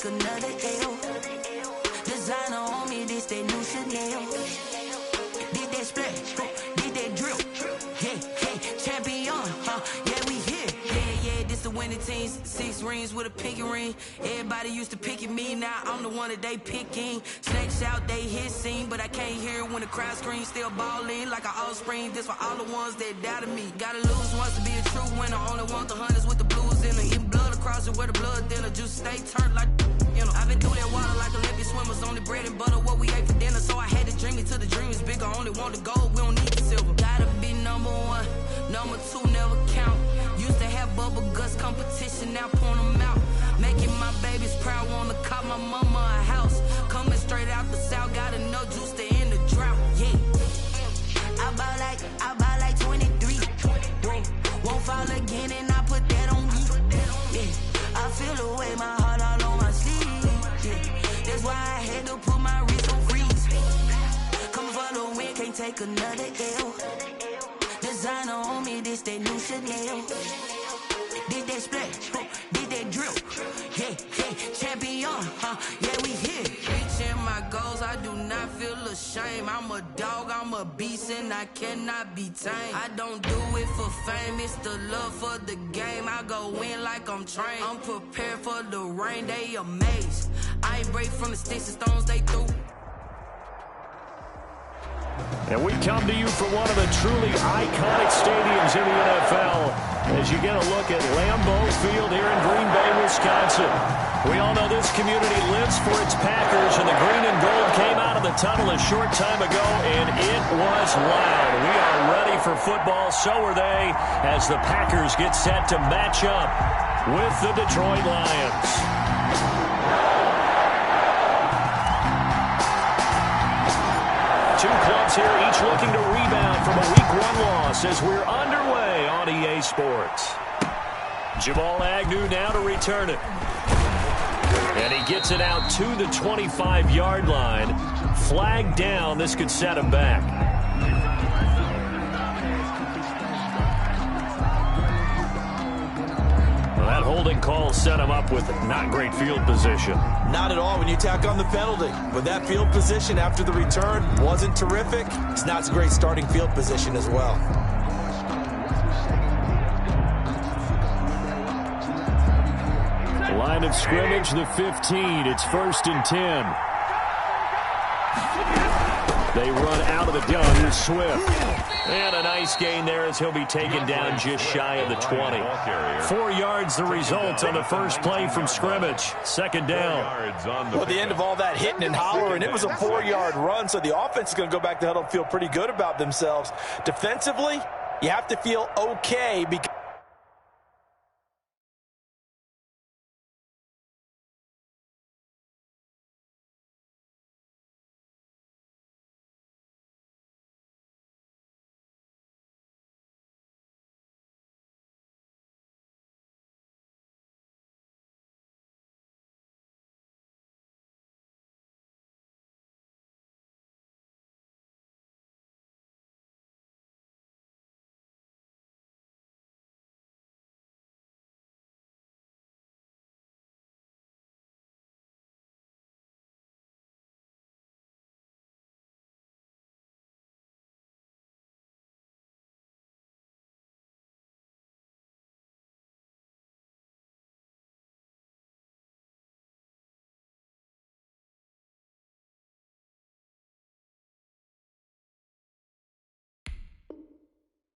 take another L. Designer on me, this that new Chanel. Did that splash, did that drill. Yeah, champion, yeah, we here. Yeah, this the winning teams. 6 rings with a pinky ring. Everybody used to picking me, now I'm the one that they picking. Snakes out, they hit scene, but I can't hear it when the crowd screams. Still balling like an offspring. This for all the ones that doubted me. Gotta lose once to be a true winner. Only want the hunters with the blues in it. Eating blood across it where the blood dinner. Juice stay turned like, you know. I've been through that water like Olympic swimmers. Only bread and butter, what we ate for dinner. So I had to dream it till the dream is bigger. Only want the gold, we don't need the silver. Gotta be number 1, number 2 never count. Used to have bubble guts competition, now point them out. Making my babies proud, wanna call my mama a house. Coming straight out the south, got enough juice to end the drought. Yeah, I bought like 23. Won't fall again, and I put that on me. Yeah, I feel the way, my heart all on my sleeve. Yeah, that's why I had to put my wrist on freeze. Coming for the win, can't take another L. Designer on me, this that new Chanel. Did that splash, did that drill. Yeah, champion, yeah, we here. Reaching my goals, I do not feel ashamed. I'm a dog, I'm a beast, and I cannot be tamed. I don't do it for fame, it's the love for the game. I go in like I'm trained. I'm prepared for the rain, they amazed. I ain't break from the sticks and stones they threw. And we come to you from one of the truly iconic stadiums in the NFL as you get a look at Lambeau Field here in Green Bay, Wisconsin. We all know this community lives for its Packers, and the green and gold came out of the tunnel a short time ago, and it was loud. We are ready for football, so are they, as the Packers get set to match up with the Detroit Lions. Two clubs here, each looking to rebound from a Week 1 loss as we're underway on EA Sports. Jamal Agnew now to return it. And he gets it out to the 25-yard line. Flag down. This could set him back. Well, that holding call set him up with not great field position. Not at all when you tack on the penalty. But that field position after the return wasn't terrific. It's not a great starting field position as well. Line of scrimmage, the 15. It's 1st and 10. They run out of the gun with Swift. And a nice gain there as he'll be taken down just shy of the 20. 4 yards the result on the first play from scrimmage. 2nd down. Well, the end of all that hitting and hollering, it was a 4-yard run, so the offense is going to go back to huddle and feel pretty good about themselves. Defensively, you have to feel okay because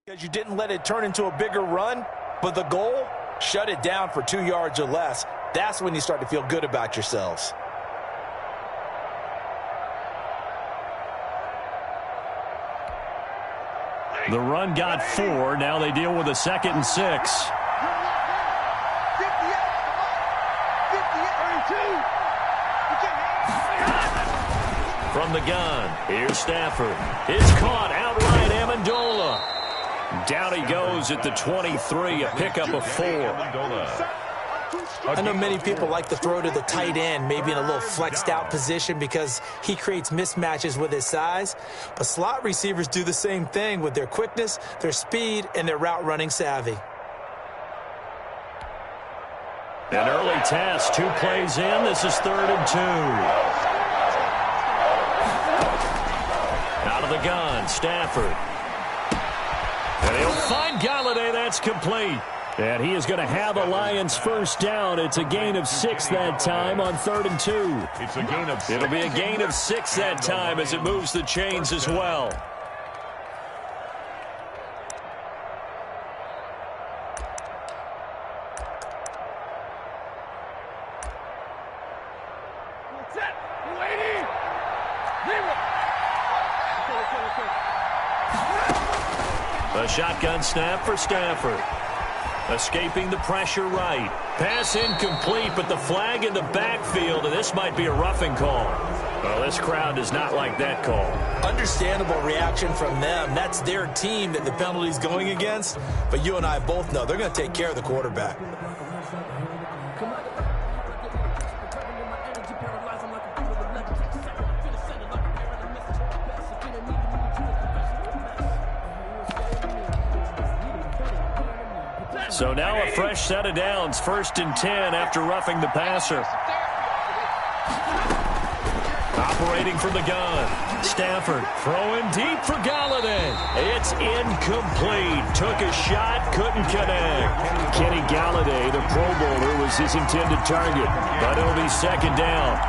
because you didn't let it turn into a bigger run, but the goal, shut it down for 2 yards or less. That's when you start to feel good about yourselves. The run got 4. Now they deal with a 2nd and 6. From the gun, here's Stafford. It's caught outright, Amendola. Down he goes at the 23, a pickup of 4. I know many people like to throw to the tight end, maybe in a little flexed out position because he creates mismatches with his size. But slot receivers do the same thing with their quickness, their speed, and their route running savvy. An early test, 2 plays in. This is 3rd and 2. Out of the gun, Stafford. And he'll find Galladay. That's complete. And he is going to have a Lions first down. It's a gain of 6 that time on 3rd and 2. It's a gain of 6. It'll be a gain of 6 that time as it moves the chains as well. A shotgun snap for Stafford. Escaping the pressure right. Pass incomplete, but the flag in the backfield, and this might be a roughing call. Well, this crowd does not like that call. Understandable reaction from them. That's their team that the penalty's going against. But you and I both know they're going to take care of the quarterback. So now a fresh set of downs, 1st and 10 after roughing the passer. Operating from the gun. Stafford throwing deep for Galladay. It's incomplete. Took a shot, couldn't connect. Kenny Galladay, the Pro Bowler, was his intended target, but it'll be 2nd down.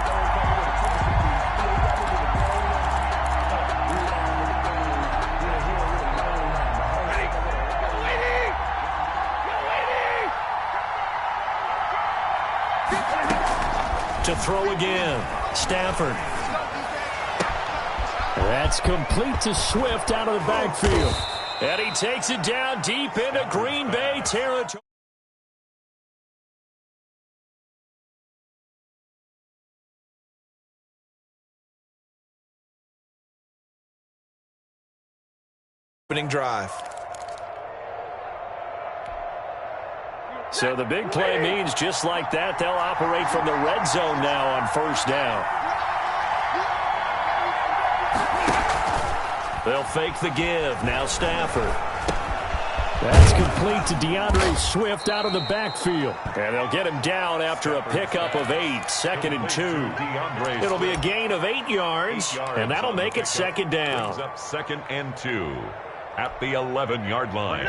To throw again. Stafford. That's complete to Swift out of the backfield. And he takes it down deep into Green Bay territory. Opening drive. So the big play means just like that, they'll operate from the red zone now on 1st down. They'll fake the give. Now Stafford. That's complete to DeAndre Swift out of the backfield. And they'll get him down after a pickup of 8, 2nd and 2. It'll be a gain of 8 yards, and that'll make it 2nd down. Up 2nd and 2 at the 11-yard line.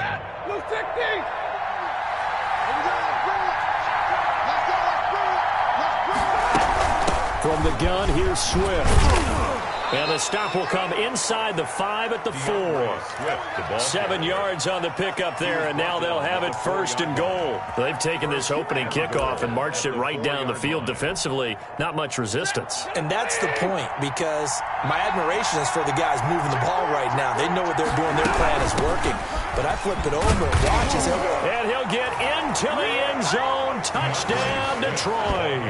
From the gun, here's Swift. And the stop will come inside the 5 at the 4. 7 yards on the pickup there, and now they'll have it 1st and goal. They've taken this opening kickoff and marched it right down the field defensively. Not much resistance. And that's the point, because my admiration is for the guys moving the ball right now. They know what they're doing. Their plan is working. But I flip it over and watch as and he'll get into the end zone. Touchdown, Detroit.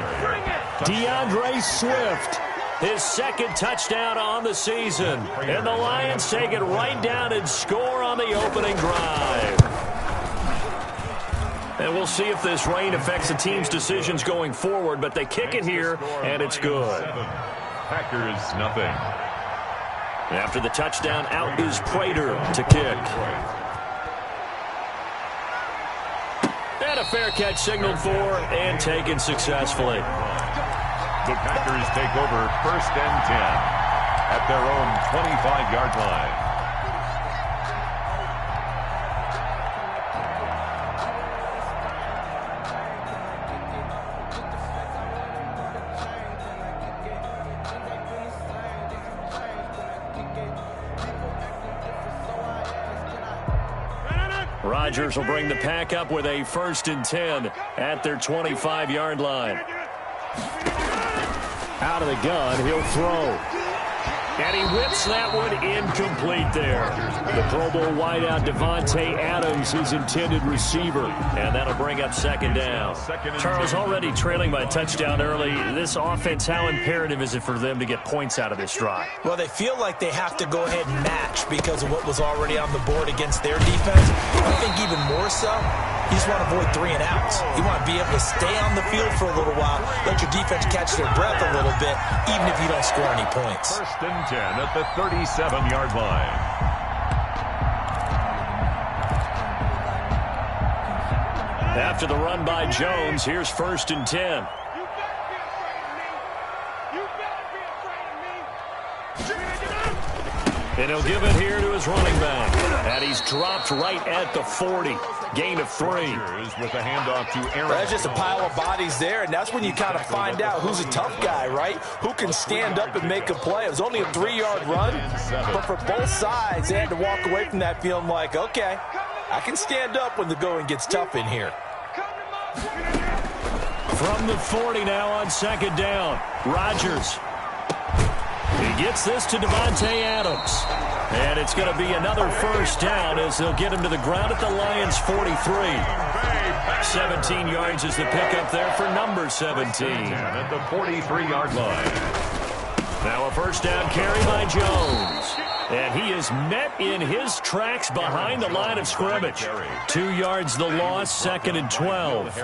DeAndre Swift. His 2nd touchdown on the season. And the Lions take it right down and score on the opening drive. And we'll see if this rain affects the team's decisions going forward, but they kick it here, and it's good. Packers nothing. After the touchdown, out is Prater to kick. And a fair catch signaled for and taken successfully. The Packers take over 1st and 10 at their own 25-yard line. Rodgers will bring the pack up with a 1st and 10 at their 25-yard line. Out of the gun, he'll throw. And he whips that one incomplete there. The Pro Bowl wideout Devontae Adams, his intended receiver. And that'll bring up 2nd down. Charles, already trailing by a touchdown early. This offense, how imperative is it for them to get points out of this drive? Well, they feel like they have to go ahead and match because of what was already on the board against their defense. I think even more so, you just want to avoid 3 and outs. You want to be able to stay on the field for a little while, let your defense catch their breath a little bit, even if you don't score any points. 1st and 10 at the 37-yard line. After the run by Jones, here's 1st and 10. And he'll give it here to his running back. And he's dropped right at the 40. Gain of 3. With a handoff to Aaron. There's just a pile of bodies there, and that's when you kind of find out who's a tough guy, right? Who can stand up and make a play. It was only a 3-yard run, but for both sides, they had to walk away from that feeling like, okay, I can stand up when the going gets tough in here. From the 40 now on 2nd down. Rodgers. He gets this to Devontae Adams. And it's going to be another 1st down as they'll get him to the ground at the Lions' 43. 17 yards is the pickup there for number 17. At the 43-yard line. Now a 1st down carry by Jones. And he is met in his tracks behind the line of scrimmage. 2 yards the loss, 2nd and 12.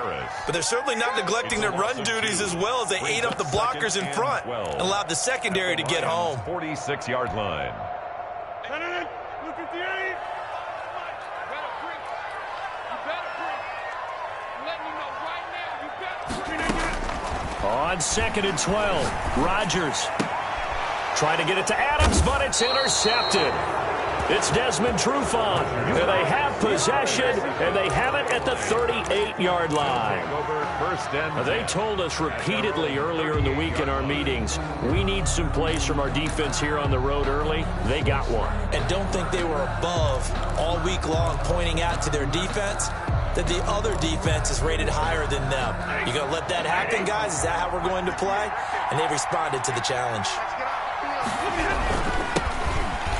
But they're certainly not neglecting their run duties as well as they ate up the blockers in front and allowed the secondary to get home. 46-yard line. On 2nd and 12, Rodgers trying to get it to Adams, but it's intercepted. It's Desmond Trufant, and they have possession, and they have it at the 38-yard line. They told us repeatedly earlier in the week in our meetings, we need some plays from our defense here on the road early. They got one. And don't think they were above all week long pointing out to their defense that the other defense is rated higher than them. You going to let that happen, guys? Is that how we're going to play? And they responded to the challenge.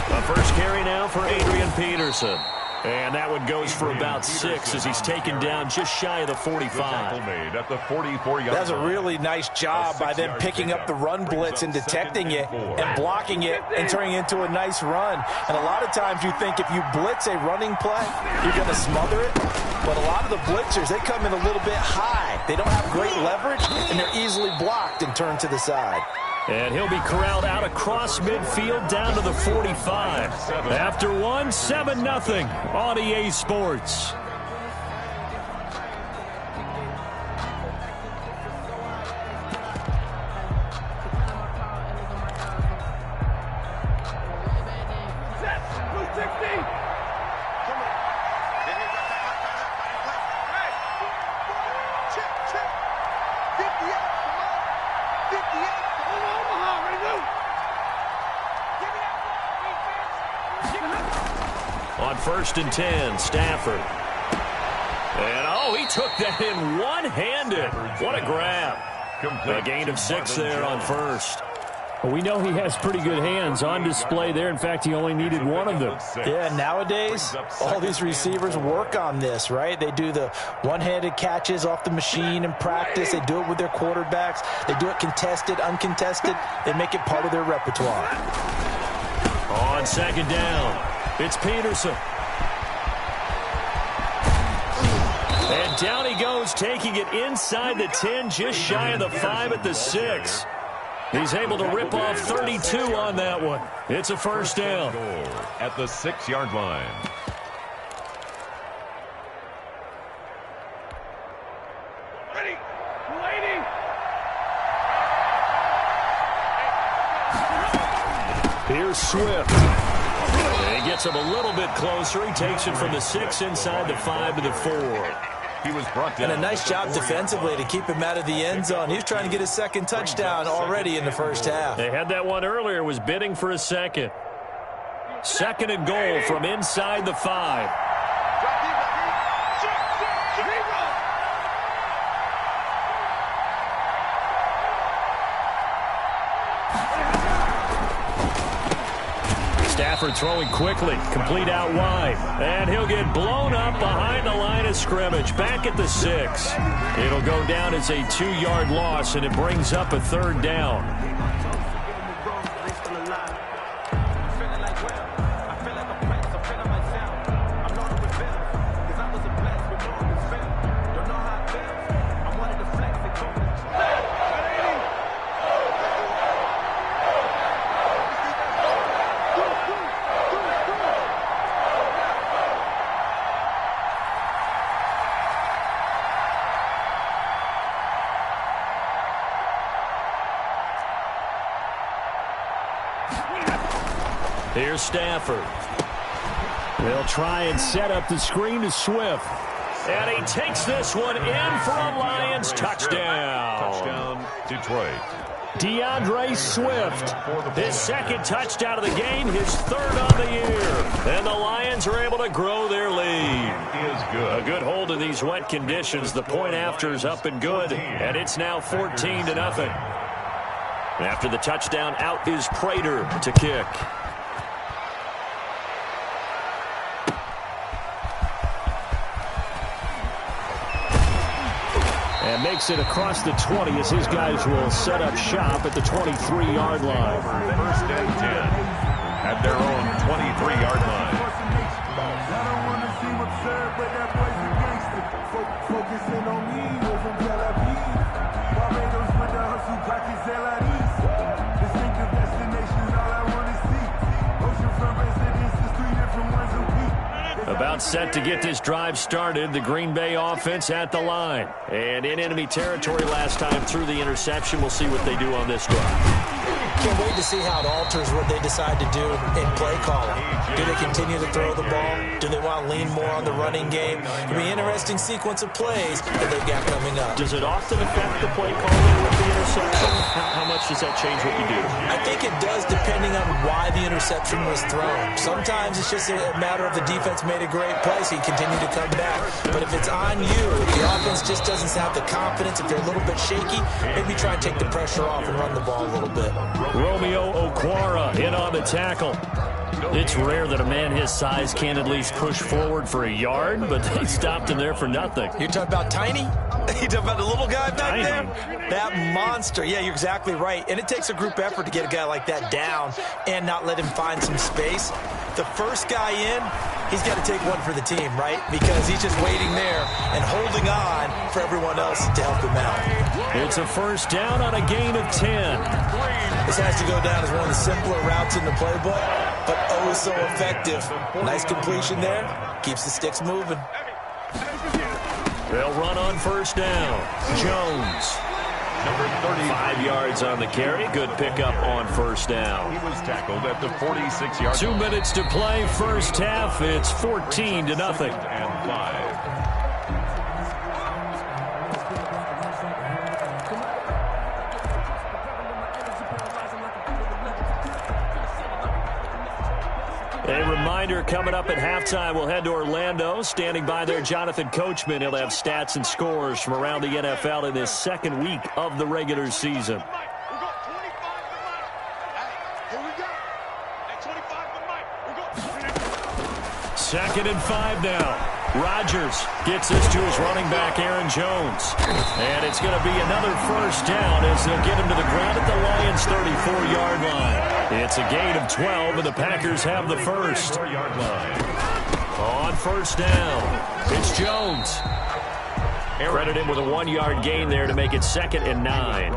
The first carry now for Adrian Peterson. And that one goes for about 6 as he's taken down just shy of the 45. At the 44-yard That's a really nice job by them picking up the run blitz and detecting it and blocking it and turning it into a nice run. And a lot of times you think if you blitz a running play, you're going to smother it. But a lot of the blitzers, they come in a little bit high. They don't have great leverage, and they're easily blocked and turned to the side. And he'll be corralled out across midfield down to the 45. After one, 7-0 on EA Sports. On 1st and 10, Stafford. And, oh, he took that in one-handed. What a grab. A gain of 6 there on 1st. Well, we know he has pretty good hands on display there. In fact, he only needed one of them. Yeah, nowadays, all these receivers work on this, right? They do the one-handed catches off the machine in practice. They do it with their quarterbacks. They do it contested, uncontested. They make it part of their repertoire. On 2nd down, it's Peterson. And down he goes, taking it inside the 10, just shy of the 5 at the 6. He's able to rip off 32 on that one. It's a 1st down. At the 6-yard line. Ready. Waiting. Here's Swift. And he gets him a little bit closer. He takes it from the 6 inside the 5 to the 4. He was brought down. And a nice job defensively to keep him out of the end zone. He was trying to get his 2nd touchdown already in the 1st half. They had that one earlier, was bidding for a 2nd. 2nd and goal from inside the 5. Stafford throwing quickly, complete out wide. And he'll get blown up behind the line of scrimmage, back at the 6. It'll go down as a 2-yard loss, and it brings up a 3rd down. Here's Stafford. They'll try and set up the screen to Swift. And he takes this one in for a Lions touchdown. Touchdown, Detroit. DeAndre Swift, his second touchdown of the game, his third on the year. And the Lions are able to grow their lead. Is good. A good hold in these wet conditions. The point after is up and good, and it's now 14-0. After the touchdown, out is Prater to kick. And makes it across the 20 as his guys will set up shop at the 23-yard line. First and 10 at their own 23-yard line. Focusing on me, from Tel Aviv. Barbados with the hustle, pockets distinctive destinations, all I want to see. Oceanfront residences, 3 different ones a week. About set to get this drive started, the Green Bay offense at the line. And in enemy territory last time through the interception. We'll see what they do on this drive. Can't wait to see how it alters what they decide to do in play calling. Do they continue to throw the ball? Do they want to lean more on the running game? It'll be an interesting sequence of plays that they've got coming up. Does it often affect the play calling with the interception? How much does that change what you do? I think it does, depending on why the interception was thrown. Sometimes it's just a matter of the defense made a great play, so you continue to come back. But if it's on you, the offense just doesn't have the confidence. If they're a little bit shaky, maybe try and take the pressure off and run the ball a little bit. Romeo Okwara in on the tackle. It's rare that a man his size can at least push forward for a yard, but they stopped him there for nothing. You're talking about Tiny? You talking about the little guy back there? That monster. Yeah, you're exactly right. And it takes a group effort to get a guy like that down and not let him find some space. The first guy in, he's got to take one for the team, right? Because he's just waiting there and holding on for everyone else to help him out. It's a first down on a gain of 10. This has to go down as one of the simpler routes in the playbook, but oh so effective. Nice completion there. Keeps the sticks moving. They'll run on first down. Jones. Number 35 yards on the carry. Good pickup on first down. He was tackled at the 46-yard line. 2 minutes to play, first half. It's 14-0. And 5. A reminder, coming up at halftime, we'll head to Orlando. Standing by there, Jonathan Coachman. He'll have stats and scores from around the NFL in this second week of the regular season. Second and 5 now. Rodgers gets this to his running back, Aaron Jones. And it's going to be another first down as they'll get him to the ground at the Lions' 34-yard line. It's a gain of 12, and the Packers have the first. On first down, it's Jones. Credit him with a 1-yard gain there to make it 2nd and 9.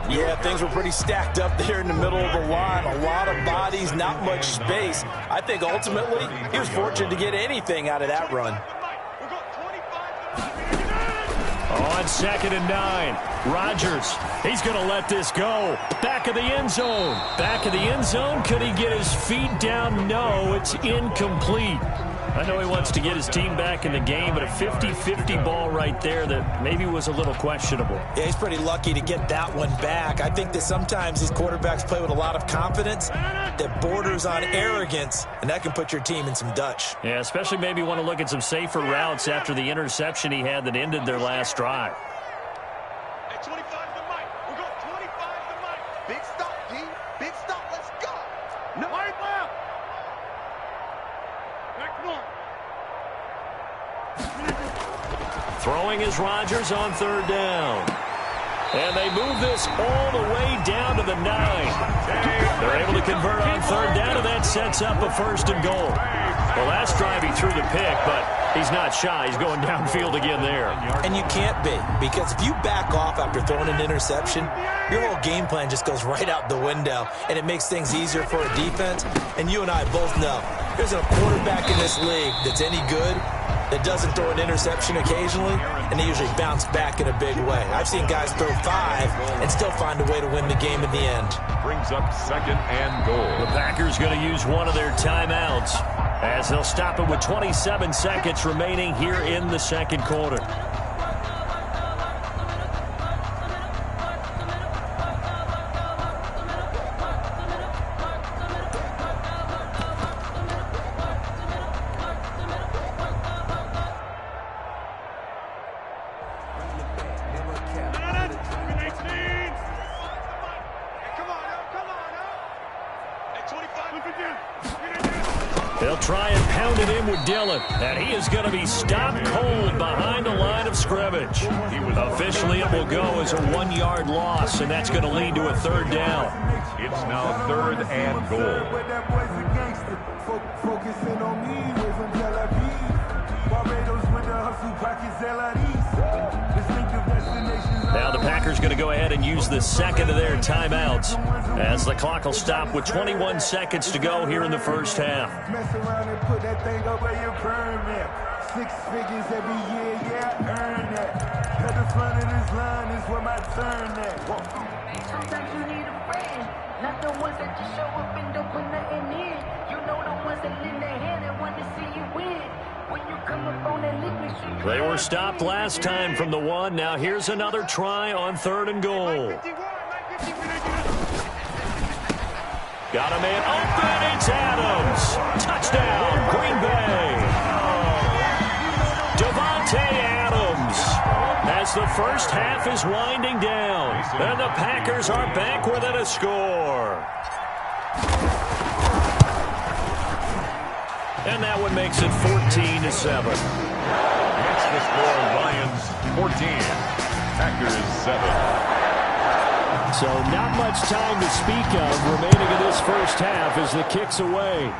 Yeah, things were pretty stacked up there in the middle of the line. A lot of bodies, not much space. I think ultimately he was fortunate to get anything out of that run. On 2nd and 9, Rodgers, he's going to let this go. Back of the end zone. Back of the end zone. Could he get his feet down? No, it's incomplete. I know he wants to get his team back in the game, but a 50-50 ball right there that maybe was a little questionable. Yeah, he's pretty lucky to get that one back. I think that sometimes these quarterbacks play with a lot of confidence that borders on arrogance, and that can put your team in some Dutch. Yeah, especially maybe want to look at some safer routes after the interception he had that ended their last drive. At 25 to Mike. We're going 25 to Mike. Big stop, D. Big stop. Let's go. No. Right left. Back one. Throwing is Rodgers on 3rd down. And they move this all the way down to the 9. They're able to convert on 3rd down, and that sets up a 1st and goal. Well, last drive he threw the pick, but he's not shy. He's going downfield again there. And you can't be, because if you back off after throwing an interception, your whole game plan just goes right out the window, and it makes things easier for a defense. And you and I both know there's a quarterback in this league that's any good. that doesn't throw an interception occasionally, and they usually bounce back in a big way. I've seen guys throw 5 and still find a way to win the game in the end. Brings up 2nd and goal. The Packers going to use one of their timeouts as they'll stop it with 27 seconds remaining here in the second quarter. They'll try and pound it in with Dillon, and he is going to be stopped cold behind the line of scrimmage. Officially, it will go as a 1-yard loss, and that's going to lead to a 3rd down. It's now 3rd and goal. Focusing on me, we're from Tel Aviv. Barbados with the hustle, pockets Distinctive destinations. Now the Packers going to go ahead and use the second of their timeouts as the clock will stop with 21 seconds to go here in the first half. Mess around and put that thing over your permit. 6 figures every year, yeah, I earn that. At the front of this line is where my turn at. Sometimes you need a friend, not the ones that just show up and don't put nothing in. You know the ones that lend their hand and want to see you win. When you come up on that lick, make sure you They were stopped last time from the 1. Now here's another try on 3rd and goal. Got a man open. It's Adams. Touchdown, Green Bay. Devontae Adams. As the first half is winding down, and the Packers are back within a score. And that one makes it 14-7. It's the score. Lions 14, Packers 7. So not much time to speak of remaining in this first half as the kick's away.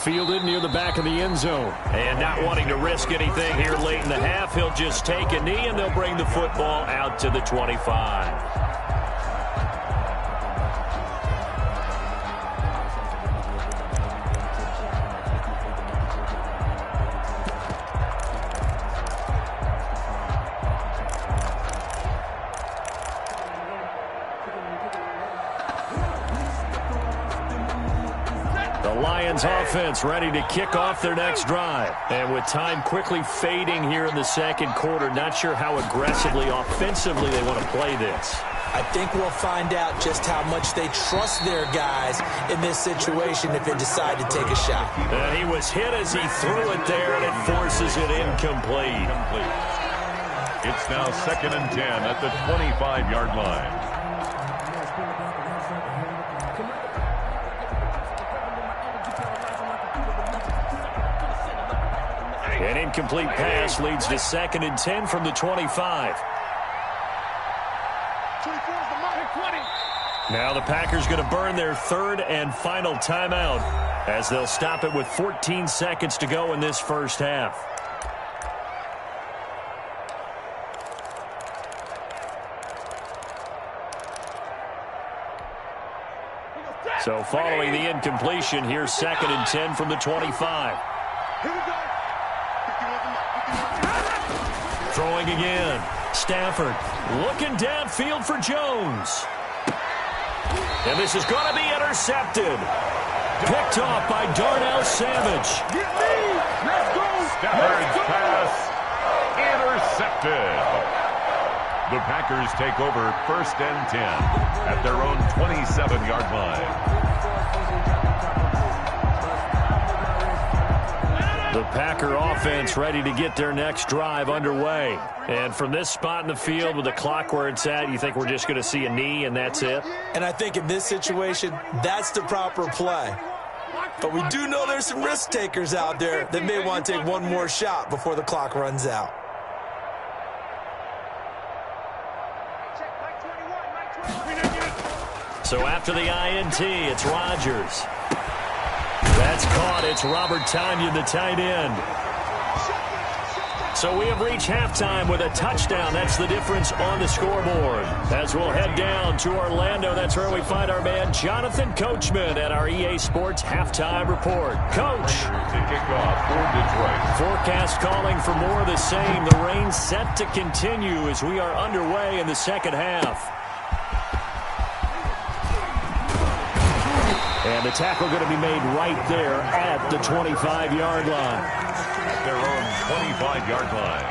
Fielded near the back of the end zone. And not wanting to risk anything here late in the half, he'll just take a knee and they'll bring the football out to the 25. Offense ready to kick off their next drive. And with time quickly fading here in the second quarter, not sure how aggressively, offensively they want to play this. I think we'll find out just how much they trust their guys in this situation if they decide to take a shot. And he was hit as he threw it there, and it forces it incomplete. It's now 2nd and 10 at the 25-yard line. An incomplete pass leads to 2nd and 10 from the 25. Now the Packers going to burn their 3rd and final timeout as they'll stop it with 14 seconds to go in this first half. So following the incompletion, here's 2nd and 10 from the 25. Here we go. Throwing again. Stafford looking downfield for Jones. And this is going to be intercepted. Picked off by Darnell Savage. Get me. Let's go. Stafford's pass intercepted. The Packers take over 1st and 10 at their own 27-yard line. The Packer offense ready to get their next drive underway. And from this spot in the field with the clock where it's at, you think we're just going to see a knee and that's it? And I think in this situation, that's the proper play. But we do know there's some risk takers out there that may want to take one more shot before the clock runs out. So after the INT, it's Rodgers. That's caught. It's Robert Tonyan, the tight end. So we have reached halftime with a touchdown. That's the difference on the scoreboard. As we'll head down to Orlando, that's where we find our man Jonathan Coachman at our EA Sports Halftime Report. Coach. To kick off for Detroit. Forecast calling for more of the same. The rain set to continue as we are underway in the second half. And the tackle going to be made right there at the 25-yard line. At their own 25-yard line.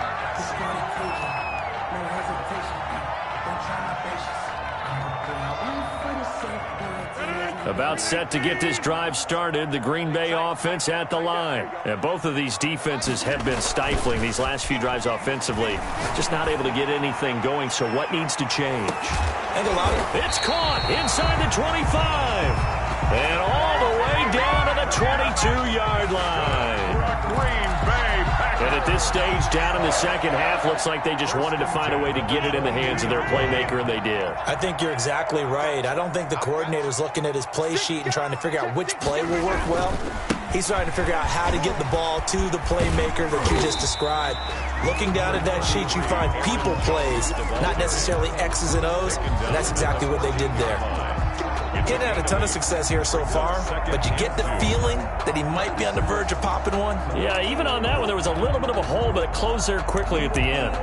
About set to get this drive started, the Green Bay offense at the line. And both of these defenses have been stifling these last few drives offensively. Just not able to get anything going, so what needs to change? It's caught inside the 25. And all the way down to the 22-yard line. Green Bay Packers. And at this stage, down in the second half, looks like they just wanted to find a way to get it in the hands of their playmaker, and they did. I think you're exactly right. I don't think the coordinator's looking at his play sheet and trying to figure out which play will work well. He's trying to figure out how to get the ball to the playmaker that you just described. Looking down at that sheet, you find people plays, not necessarily X's and O's, and that's exactly what they did there. Getting had a ton of success here so far, but you get the feeling that he might be on the verge of popping one. Yeah, even on that one, there was a little bit of a hole, but it closed there quickly at the end.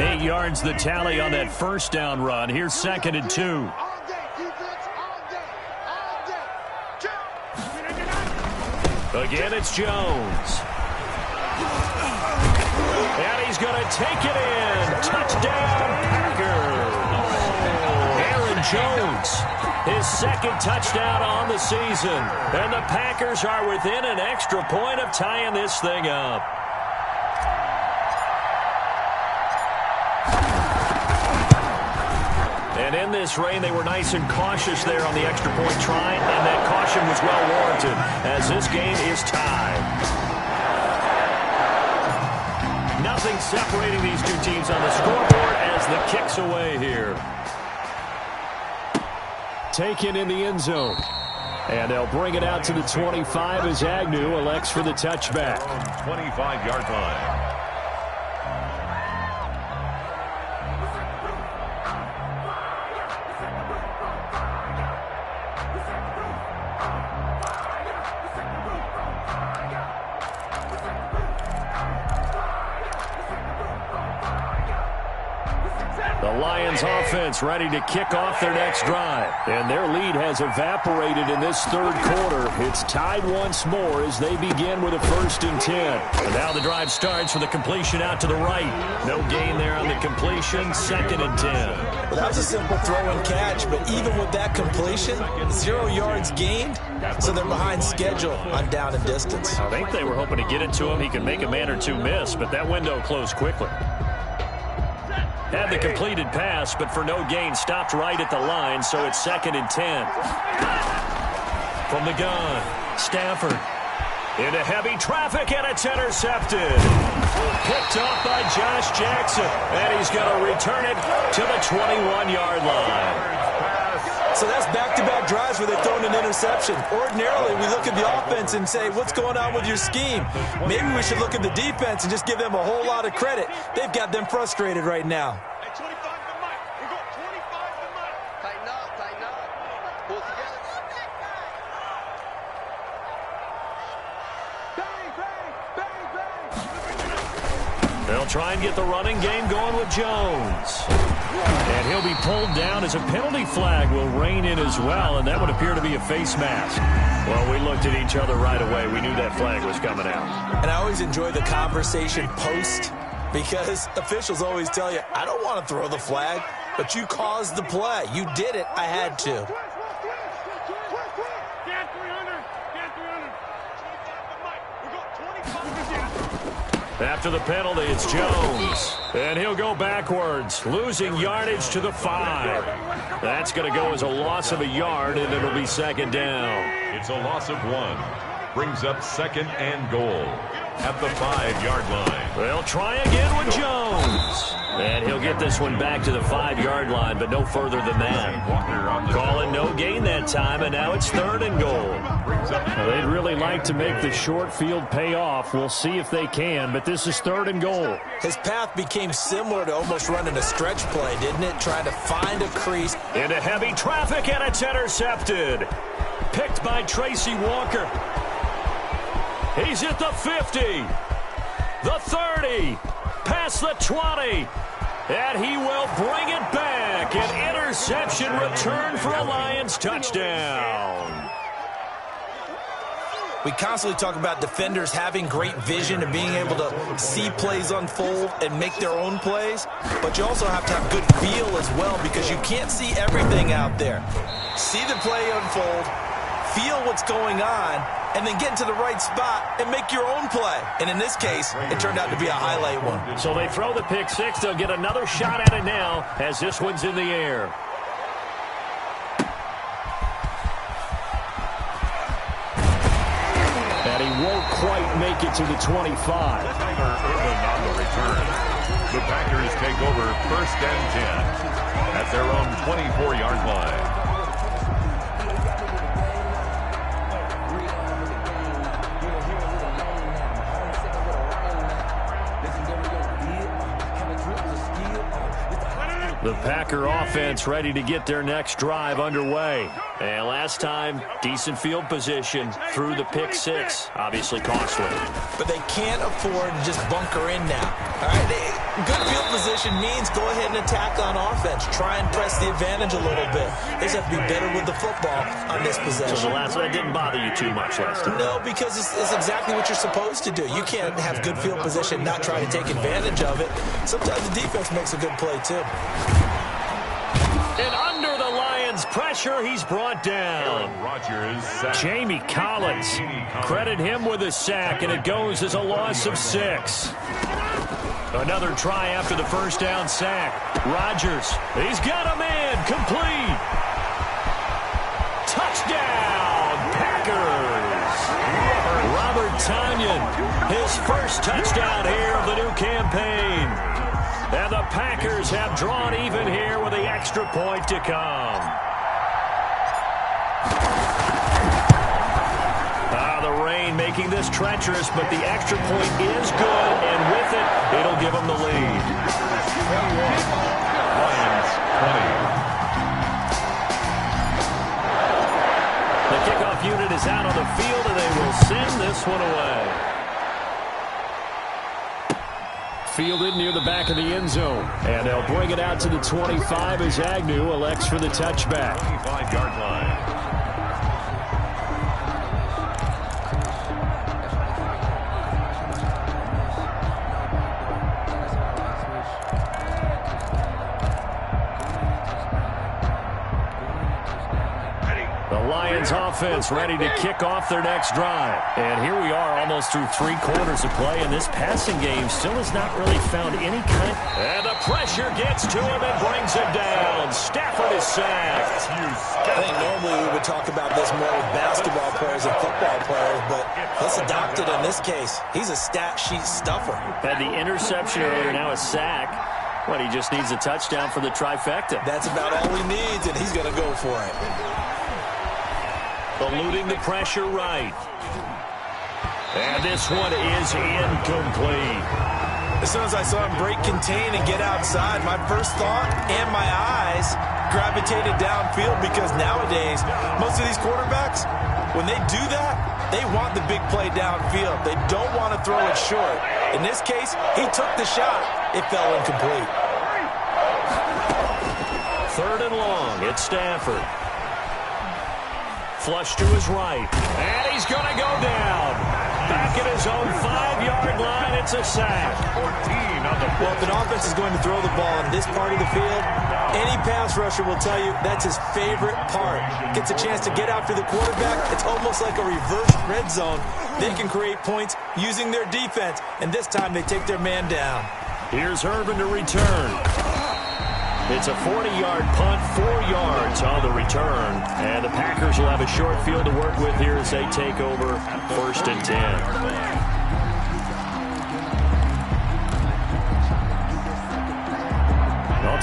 8 yards the tally on that first down run. Here's 2nd and 2. Again, it's Jones. And he's going to take it in. Touchdown, Packers. Aaron Jones, his 2nd touchdown on the season. And the Packers are within an extra point of tying this thing up. And in this rain, they were nice and cautious there on the extra point try, and that caution was well warranted as this game is tied. Nothing separating these two teams on the scoreboard as the kick's away here. Taken in the end zone. And they'll bring it out to the 25 as Agnew elects for the touchback. 25-yard line. Offense ready to kick off their next drive. And their lead has evaporated in this third quarter. It's tied once more as they begin with a 1st and 10. And now the drive starts with a completion out to the right. No gain there on the completion. 2nd and 10. Well, that was a simple throw and catch, but even with that completion, 0 yards gained, so they're behind schedule on down and distance. I think they were hoping to get it to him. He could make a man or two miss, but that window closed quickly. Had the completed pass, but for no gain, stopped right at the line, so it's 2nd and 10. From the gun, Stafford into heavy traffic, and it's intercepted. Picked off by Josh Jackson, and he's going to return it to the 21-yard line. So that's back-to-back drives where they've thrown an interception. Ordinarily, we look at the offense and say, what's going on with your scheme? Maybe we should look at the defense and just give them a whole lot of credit. They've got them frustrated right now. Hey, 25 to Mike. We got 25 to Mike. Tighten up, tighten up. Pull together. Bang, bang, bang, bang. They'll try and get the running game going with Jones. And he'll be pulled down as a penalty flag will rein in as well, and that would appear to be a face mask. Well, we looked at each other right away. We knew that flag was coming out. And I always enjoy the conversation post because officials always tell you, I don't want to throw the flag, but you caused the play. You did it. I had to. After the penalty, it's Jones. And he'll go backwards, losing yardage to the 5. That's going to go as a loss of a yard, and it'll be 2nd down. It's a loss of 1. Brings up 2nd and goal. at the 5-yard line. They'll try again with Jones. And he'll get this one back to the 5-yard line, but no further than that. Calling no gain that time, and now it's 3rd and goal. Well, they'd really like to make the short field pay off. We'll see if they can, but this is 3rd and goal. His path became similar to almost running a stretch play, didn't it? Trying to find a crease. Into heavy traffic, and it's intercepted. Picked by Tracy Walker. He's at the 50, the 30, past the 20, and he will bring it back. An interception return for a Lions touchdown. We constantly talk about defenders having great vision and being able to see plays unfold and make their own plays, but you also have to have good feel as well because you can't see everything out there. See the play unfold, feel what's going on, and then get into the right spot and make your own play. And in this case, it turned out to be a highlight one. So they throw the pick six. They'll get another shot at it now as this one's in the air. And he won't quite make it to the 25. Urban on the return. The Packers take over 1st and 10 at their own 24-yard line. The Packer offense ready to get their next drive underway. And last time, decent field position through the pick six. Obviously costly. But they can't afford to just bunker in now. All right, good field position means go ahead and attack on offense. Try and press the advantage a little bit. They just have to be better with the football on this possession. So the last one didn't bother you too much last time? No, because it's exactly what you're supposed to do. You can't have good field position, not try to take advantage of it. Sometimes the defense makes a good play too. And under the Lions' pressure, he's brought down. Jamie Collins. Credit him with a sack, and it goes as a loss of 6. Another try after the first down sack. Rodgers, he's got a man, complete. Touchdown, Packers. Robert Tonyan, his first touchdown here of the new campaign. And the Packers have drawn even here with the extra point to come. The rain making this treacherous, but the extra point is good, and with it, it'll give them the lead. 21, Lions 20. The kickoff unit is out on the field, and they will send this one away. Fielded near the back of the end zone. And they'll bring it out to the 25 as Agnew elects for the touchback. 25-yard line. Lions offense ready to kick off their next drive. And here we are almost through 3 quarters of play, and this passing game still has not really found any kind. And the pressure gets to him and brings him down. Stafford is sacked. I think normally we would talk about this more with basketball players and football players, but let's adopt it in this case. He's a stat sheet stuffer. Had the interception earlier, now a sack. What, he just needs a touchdown for the trifecta. That's about all he needs, and he's going to go for it. Eluding the pressure right. And this one is incomplete. As soon as I saw him break contain and get outside, my first thought and my eyes gravitated downfield because nowadays, most of these quarterbacks, when they do that, they want the big play downfield. They don't want to throw it short. In this case, he took the shot. It fell incomplete. 3rd and long. It's Stafford. Flush to his right. And he's going to go down. Back at his own 5-yard line, it's a sack. 14 on the Well, if an offense is going to throw the ball in this part of the field, any pass rusher will tell you that's his favorite part. Gets a chance to get after the quarterback. It's almost like a reverse red zone. They can create points using their defense, and this time they take their man down. Here's Urban to return. It's a 40-yard punt, 4 yards on the return. And the Packers will have a short field to work with here as they take over 1st and 10.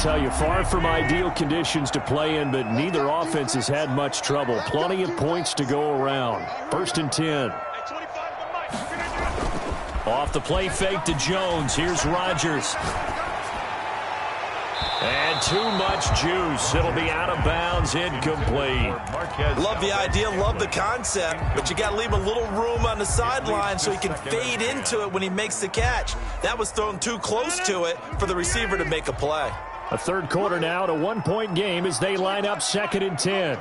tell you, far from ideal conditions to play in, but neither offense has had much trouble. Plenty of points to go around. 1st and 10. Off the play fake to Jones. Here's Rodgers. And too much juice. It'll be out of bounds, incomplete. Love the idea, love the concept, but you got to leave a little room on the sideline so he can fade into it when he makes the catch. That was thrown too close to it for the receiver to make a play. A third quarter now, a 1-point game as they line up 2nd and 10.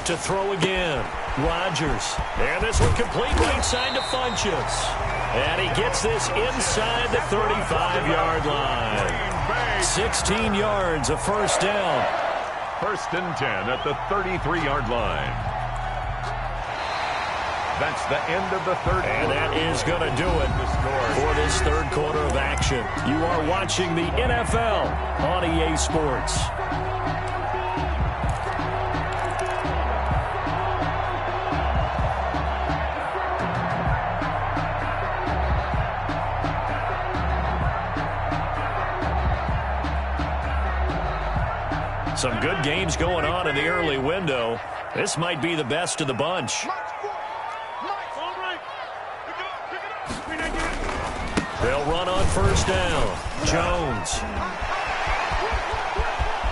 To throw again. Rodgers. And this one complete right side to Funchess. And he gets this inside the 35-yard line. 16 yards, a first down. 1st and 10 at the 33-yard line. That's the end of the third quarter. And that is going to do it for this third quarter of action. You are watching the NFL on EA Sports. Some good games going on in the early window. This might be the best of the bunch. They'll run on first down. Jones.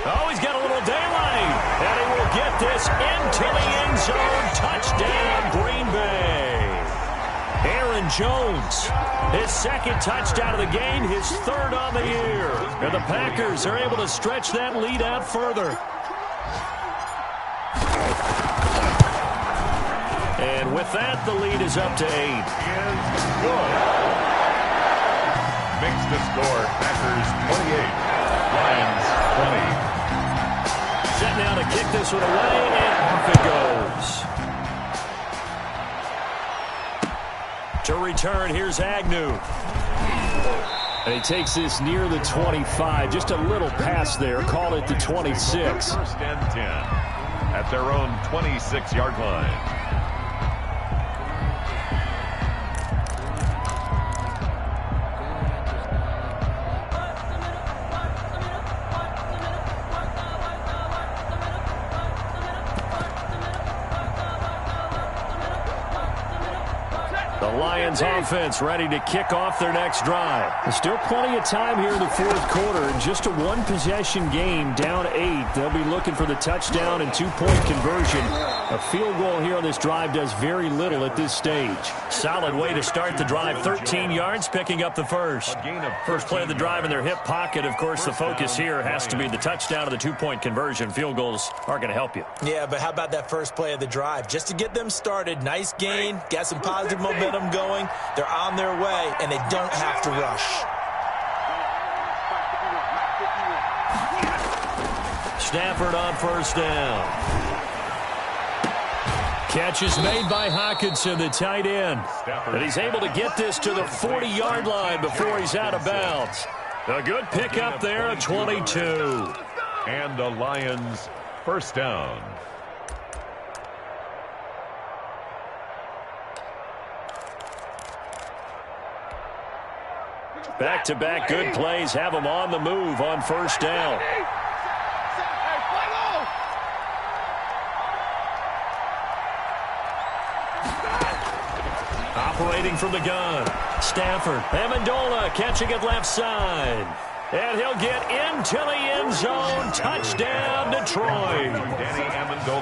Oh, he's got a little daylight. And he will get this into the end zone. Touchdown, Green Bay. Aaron Jones, his 2nd touchdown of the game, his 3rd on the year. And the Packers are able to stretch that lead out further. And with that, the lead is up to 8. Is good. Makes the score Packers 28, Lions 20. Set now to kick this one away, and off it goes. To return, here's Agnew. And he takes this near the 25. Just a little pass there. Call it the 26. 1st and 10 at their own 26-yard line. Lions offense ready to kick off their next drive. There's still plenty of time here in the 4th quarter. Just a 1-possession game, down 8. They'll be looking for the touchdown and 2-point conversion. A field goal here on this drive does very little at this stage. Solid way to start the drive. 13 yards, picking up the first. First play of the drive in their hip pocket. Of course, the focus here has to be the touchdown or the 2-point conversion. Field goals aren't going to help you. Yeah, but how about that first play of the drive? Just to get them started, nice gain, got some positive momentum going. They're on their way, and they don't have to rush. Stafford on first down. Catch is made by Hockenson, the tight end. And he's able to get this to the 40-yard line before he's out of bounds. A good pickup there, a 22. And the Lions first down. Back-to-back good plays have them on the move on first down. Operating from the gun, Stafford. Amendola catching it left side. And he'll get into the end zone. Touchdown, Detroit.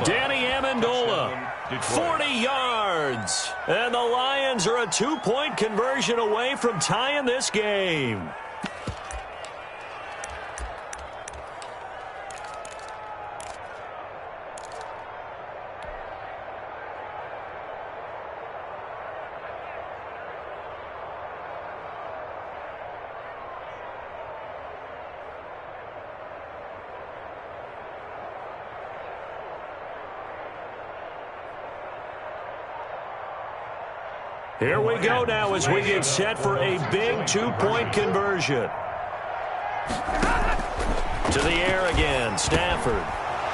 Danny Amendola. 40 yards. And the Lions are a 2-point conversion away from tying this game. Here we go now as we get set for a big 2-point conversion. To the air again, Stafford.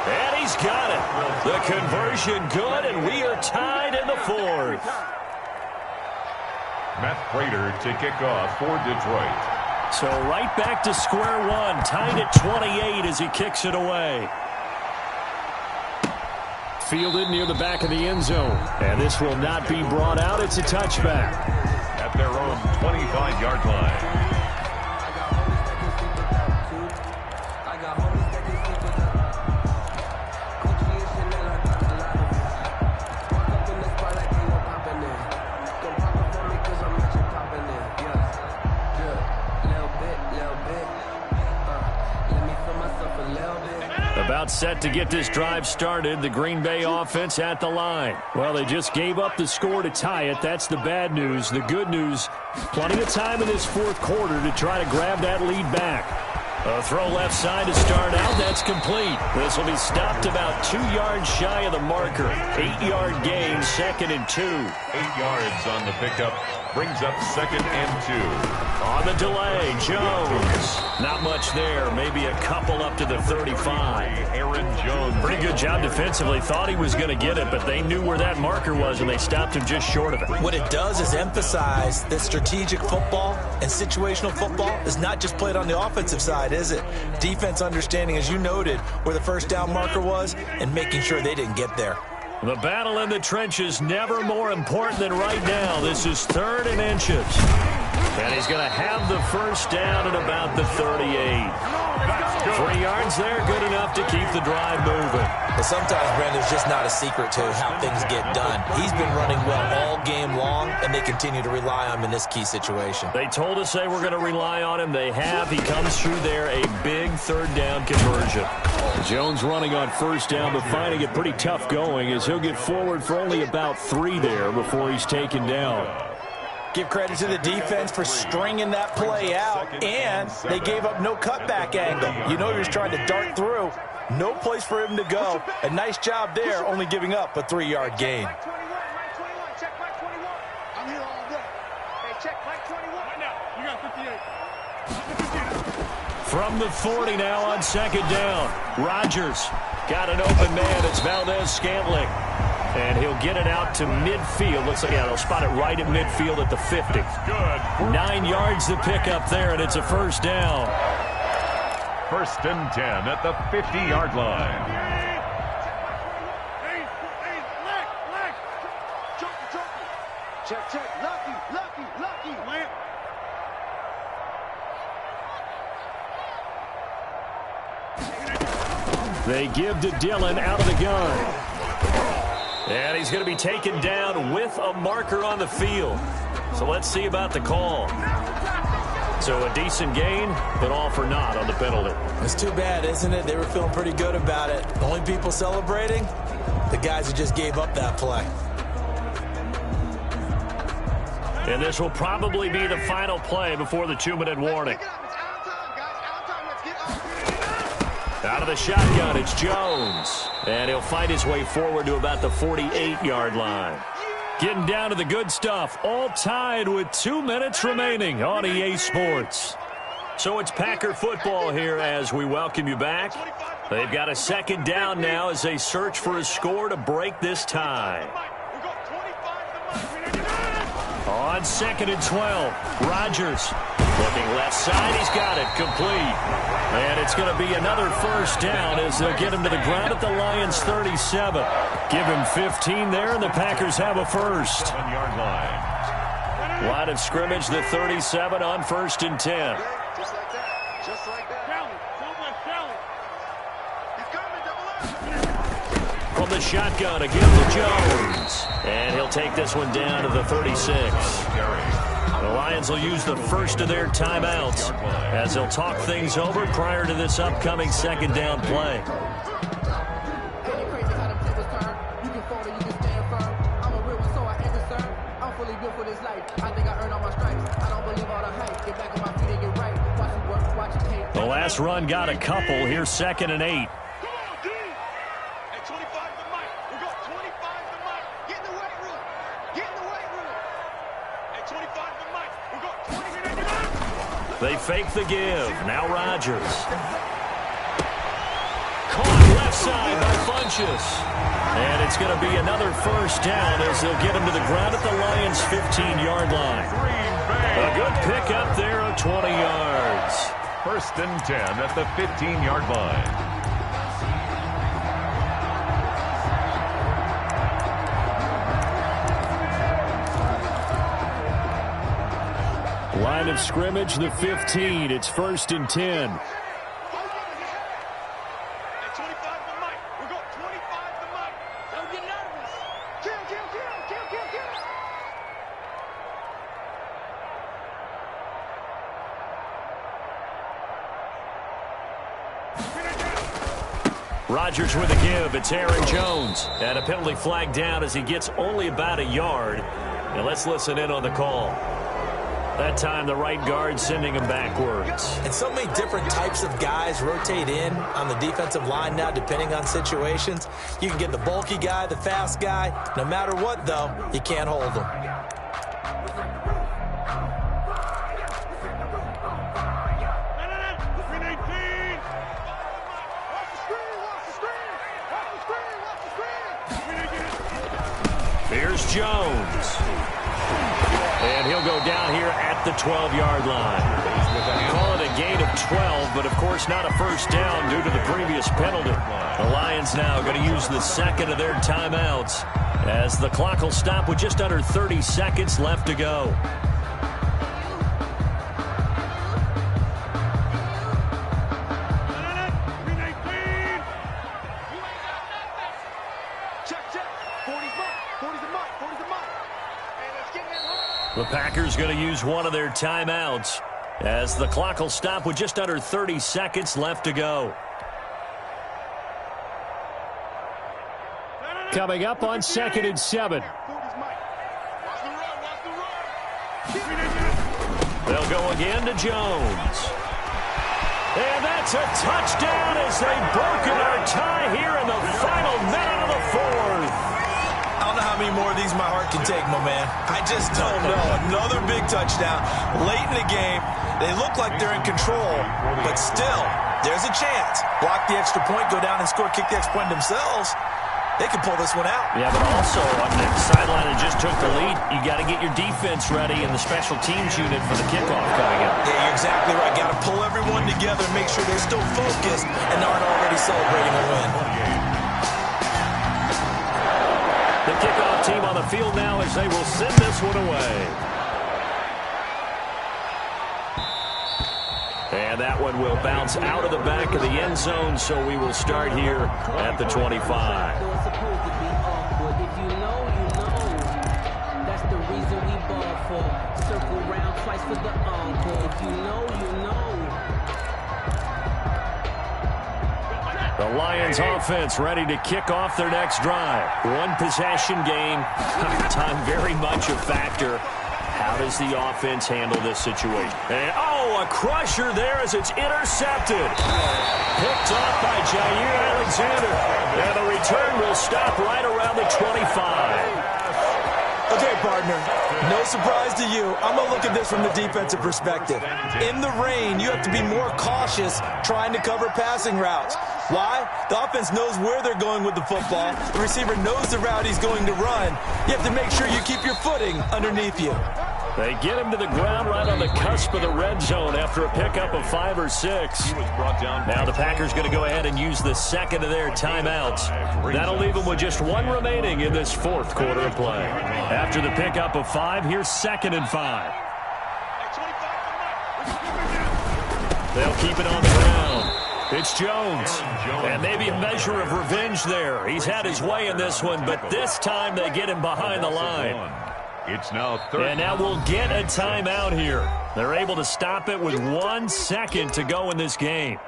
And he's got it. The conversion good, and we are tied in the fourth. Matt Prater to kick off for Detroit. So right back to square one, tied at 28 as he kicks it away. Fielded near the back of the end zone. And this will not be brought out. It's a touchback. At their own 25-yard line. About set to get this drive started, the Green Bay offense at the line. Well, they just gave up the score to tie it. That's the bad news. The good news, plenty of time in this fourth quarter to try to grab that lead back. A throw left side to start out. That's complete. This will be stopped about 2 yards shy of the marker. 8-yard gain, 2nd and 2. 8 yards on the pickup. Brings up 2nd and 2. On the delay, Jones. Not much there. Maybe a couple up to the 35. Aaron Jones. Pretty good job defensively. Thought he was going to get it, but they knew where that marker was, and they stopped him just short of it. What it does is emphasize that strategic football and situational football is not just played on the offensive side, is it? Defense understanding, as you noted, where the first down marker was and making sure they didn't get there. The battle in the trenches never more important than right now. This is 3rd and inches. And he's going to have the first down at about the 38. 3 yards there, good enough to keep the drive moving. But sometimes, Brandon, there's just not a secret to how things get done. He's been running well all game long, and they continue to rely on him in this key situation. They told us they were going to rely on him. They have. He comes through there, a big 3rd down conversion. Jones running on 1st down, but finding it pretty tough going as he'll get forward for only about 3 there before he's taken down. Give credit to the defense for stringing that play out, and they gave up no cutback angle. You know he was trying to dart through. No place for him to go. A nice job there, only giving up a 3-yard gain. Mike 21, check Mike 21. I'm here all day. Hey, check Mike 21. Right now, you got 58. From the 40 now on 2nd down. Rodgers got an open man. It's Valdez-Scantling. And he'll get it out to midfield. Looks like, yeah, they'll spot it right at midfield at the 50. Good. 9 yards to pick up there, and it's a 1st down. 1st and 10 at the 50-yard line. Check. Lucky. They give to Dillon out of the gun. And he's going to be taken down with a marker on the field. So let's see about the call. So a decent gain, but all for naught on the penalty. It's too bad, isn't it? They were feeling pretty good about it. The only people celebrating, the guys who just gave up that play. And this will probably be the final play before the 2-minute warning. Out of the shotgun, it's Jones. And he'll fight his way forward to about the 48-yard line. Getting down to the good stuff. All tied with 2 minutes remaining on EA Sports. So it's Packer football here as we welcome you back. They've got a 2nd down now as they search for a score to break this tie. On 2nd and 12, Rodgers looking left side. He's got it complete. And it's going to be another 1st down as they'll get him to the ground at the Lions' 37. Give him 15 there, and the Packers have a 1st. 7-yard line. Line of scrimmage, the 37 on 1st and 10. Just like that. Just like that. From the shotgun, again to Jones. And he'll take this one down to the 36. The Lions will use the first of their timeouts as they'll talk things over prior to this upcoming 2nd down play. The last run got a couple. Here's 2nd and 8. They fake the give. Now Rodgers. Caught left left side by Funchess. And it's going to be another first down as they'll get him to the ground at the Lions' 15-yard line. A good pick up there of 20 yards. First and 10 at the 15-yard line. Line of scrimmage, the 15. It's first and 10. Rodgers with a give. It's Aaron Jones. And a penalty flag down as he gets only about a yard. And let's listen in on the call. That time, the right guard sending him backwards. And so many different types of guys rotate in on the defensive line now, depending on situations. You can get the bulky guy, the fast guy. No matter what, though, you can't hold him. Here's Jones. And he'll go down here at the 12-yard line. Call it a gain of 12, but of course not a first down due to the previous penalty. The Lions now going to use the second of their timeouts as the clock will stop with just under 30 seconds left to go. The Packers going to use one of their timeouts as the clock will stop with just under 30 seconds left to go. Coming up on 2nd and 7. They'll go again to Jones. And that's a touchdown as they've broken our tie here in the final minute of the fourth. I don't know how many more of these my heart can take, my man. I just don't know. Another big touchdown late in the game. They look like they're in control, but still, there's a chance. Block the extra point, go down and score, kick the extra point themselves. They can pull this one out. Yeah, but also on the sideline that just took the lead, you got to get your defense ready in the special teams unit for the kickoff coming up. Yeah, you're exactly right. Got to pull everyone together, make sure they're still focused and aren't already celebrating a win. The kickoff team on the field now as they will send this one away. And that one will bounce out of the back of the end zone, so we will start here at the 25. If you know, you know. That's the reason we ball for. Circle round twice for the encore. If you know, you know. The Lions offense ready to kick off their next drive. One possession game. Time very much a factor. How does the offense handle this situation? And, a crusher there as it's intercepted. Picked off by Jair Alexander. And the return will stop right around the 25. Okay, partner, no surprise to you. I'm going to look at this from the defensive perspective. In the rain, you have to be more cautious trying to cover passing routes. Why? The offense knows where they're going with the football. The receiver knows the route he's going to run. You have to make sure you keep your footing underneath you. They get him to the ground right on the cusp of the red zone after a pickup of 5 or 6. Now the Packers going to go ahead and use the second of their timeouts. That'll leave them with just one remaining in this fourth quarter of play. After the pickup of 5, here's 2nd and 5. They'll keep it on the ground. It's Jones. And maybe a measure of revenge there. He's had his way in this one, but this time they get him behind the line. It's now third. And now we'll get a timeout here. They're able to stop it with 1 second to go in this game.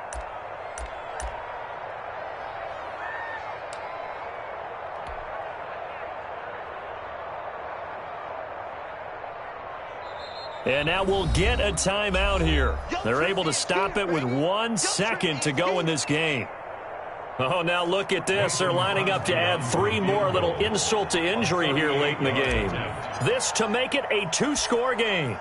And now we'll get a timeout here. They're able to stop it with 1 second to go in this game. Oh, now look at this. They're lining up to add 3 more, little insult to injury here late in the game. This to make it a 2-score game.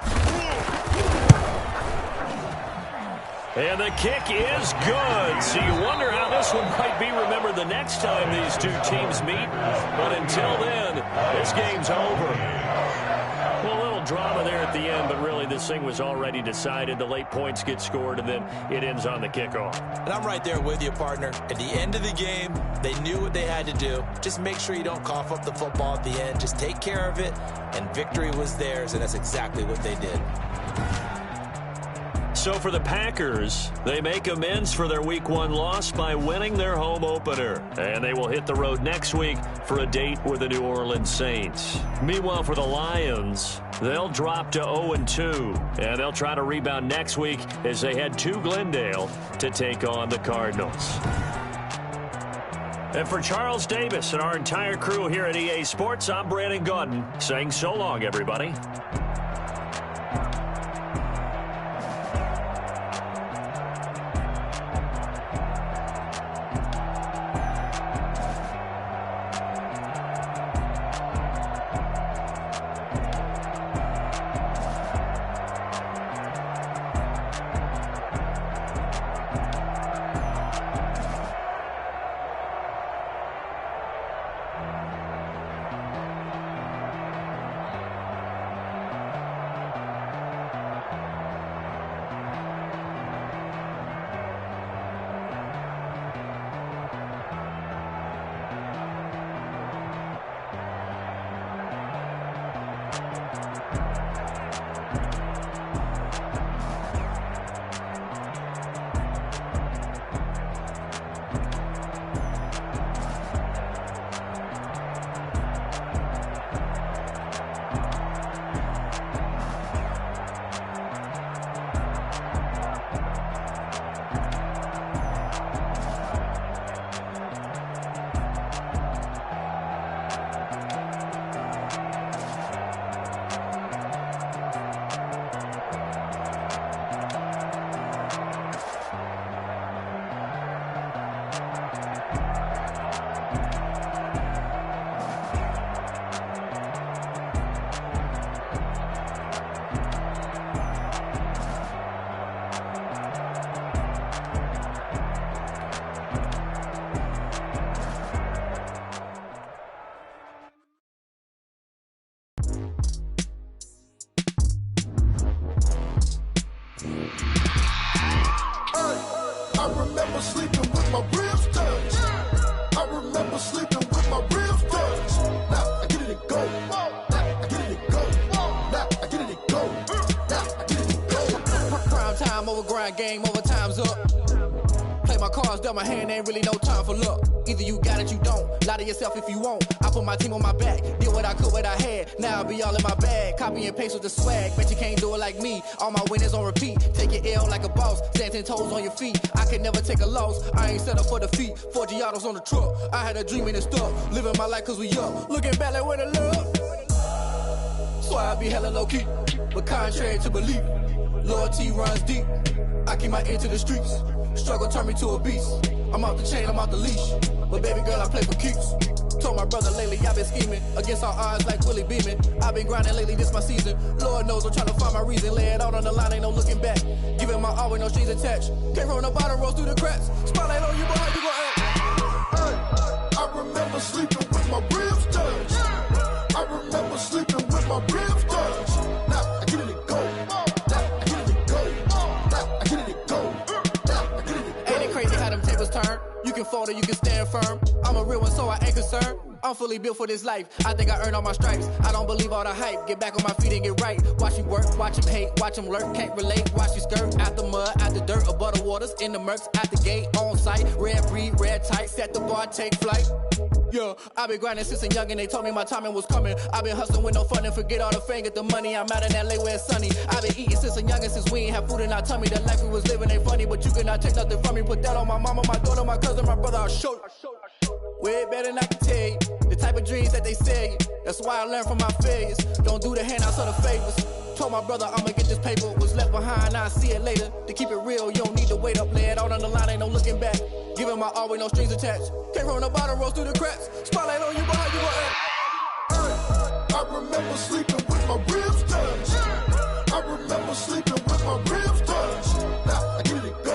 And the kick is good. So you wonder how this one might be remembered the next time these two teams meet. But until then, this game's over. Well, a little drama there at the end, but really this thing was already decided. The late points get scored, and then it ends on the kickoff. And I'm right there with you, partner. At the end of the game, they knew what they had to do. Just make sure you don't cough up the football at the end. Just take care of it, and victory was theirs, and that's exactly what they did. So for the Packers, they make amends for their Week 1 loss by winning their home opener. And they will hit the road next week for a date with the New Orleans Saints. Meanwhile, for the Lions, they'll drop to 0-2. And they'll try to rebound next week as they head to Glendale to take on the Cardinals. And for Charles Davis and our entire crew here at EA Sports, I'm Brandon Gaudin saying so long, everybody. Game over, time's up. Play my cards, dealt my hand, ain't really no time for luck. Either you got it, you don't. Lie to yourself if you won't. I put my team on my back, did what I could, what I had. Now I'll be all in my bag, copy and paste with the swag. Bet you can't do it like me. All my winners on repeat. Take your L like a boss, stand 10 toes on your feet. I can never take a loss. I ain't set up for defeat. 4 Giottos on the truck. I had a dream and it stuck. Living my life cause we up. Looking back like where the love. So I be hella low key, but contrary to belief, loyalty runs deep. I keep my ear to the streets. Struggle turned me to a beast. I'm off the chain, I'm off the leash. But baby girl, I play for keeps. Told my brother lately, I've been scheming against all odds like Willie Beeman. I've been grinding lately, this my season. Lord knows I'm trying to find my reason. Lay it out on the line, ain't no looking back. Giving my all with no strings attached. Came from the bottom, rose through the cracks. Spotlight on you, boy, how you gon' act? Hey, I remember sleeping with my ribs touched. I remember sleeping with my ribs touched. Now I get it and go. Turn. You can fold or you can stand firm. I'm a real one, so I ain't concerned. I'm fully built for this life. I think I earned all my stripes. I don't believe all the hype. Get back on my feet and get right. Watch you work, watch him hate, watch him lurk. Can't relate, watch you skirt. Out the mud, out the dirt, above the waters, in the murks, out the gate, on site. Red breed, red tight, set the bar, take flight. Yeah, I been grinding since a youngin', they told me my timing was coming. I been hustling with no fun and forget all the fame, get the money. I'm out in LA where it's sunny. I been eating since a youngin', since we ain't have food in our tummy. The life we was living ain't funny, but you cannot take nothing from me. Put that on my mama, my daughter, my cousin, my brother, I'll show you. Way better than I can tell you. The type of dreams that they sell you. That's why I learned from my failures. Don't do the handouts or the favors. Told my brother I'ma get this paper. Was left behind, I'll see it later. To keep it real, you don't need to wait up. Lay it out on the line, ain't no looking back. Giving my all with no strings attached. Came from the bottom, rose through the cracks. Spotlight on you, but how you gon' act? I remember sleeping with my ribs touched. I remember sleeping with my ribs touched. Now I get it and go.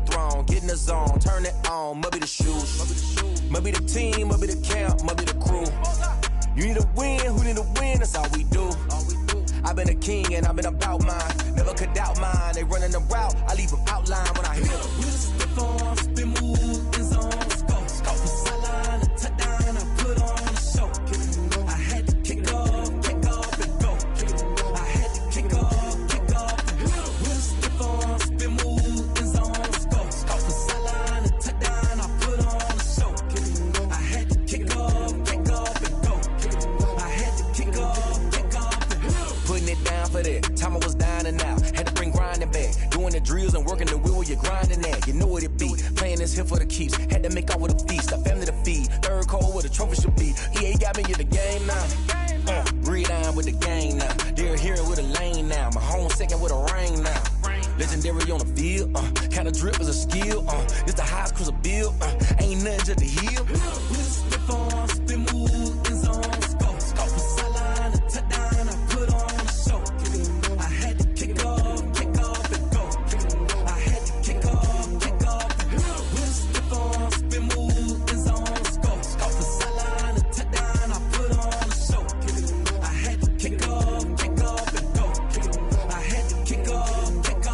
throne, get in the zone, turn it on, must be the shoes. Must be the team, must be the camp, must be the crew. You need a win, who need a win, that's all we do. I've been a king and I've been about mine. Never could doubt mine, they running the route, I leave them outline when I hit them. Step on, spin move, in zone, scope. Sideline, a touchdown, I put on a show. I had to kick off and go. I had to kick off and go. Step on, spin move, in zone, scope. Sideline, a touchdown, I put on a show. I had to kick off and go. I had to kick off and go. Putting it down for that, time I was down and out. Had to bring grinding back, doing the drills and working the wheel where you're grinding at. You know what it be, playing this here for the keeps. Had to make out with a feast, a family to feed. Third cold where the trophy should be. EA got me in the game now. Read on with the game now. They're here with a lane now. My home second with a ring now. Legendary on the field, kind of drip is a skill. It's the highest cruiser bill, ain't nothing just to heal. Step on, spin move, in zone, scope. Sideline, a touchdown, I put on a show. I had to kick off and go. I had to kick off and go. Step on, spin move, in zone, scope. Sideline, a touchdown, I put on a show. I had to kick off and go. I had to kick off and go.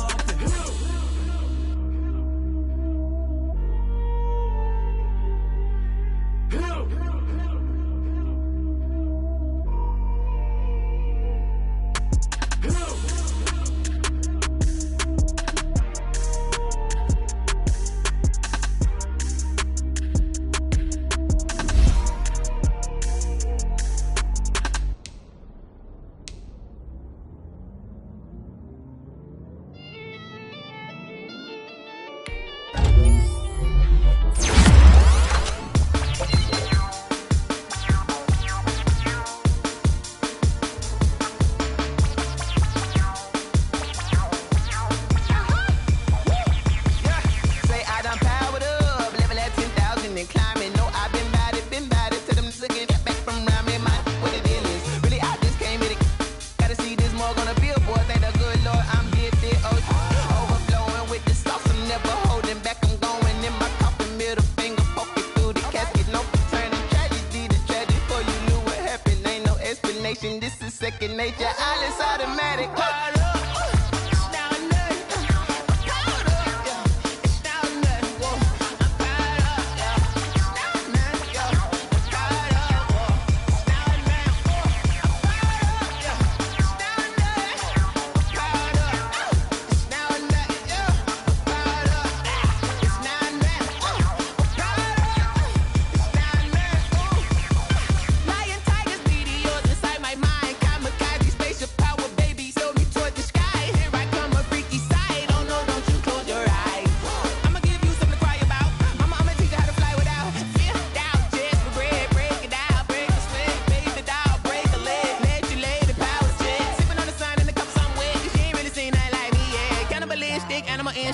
This is second nature, all is automatic.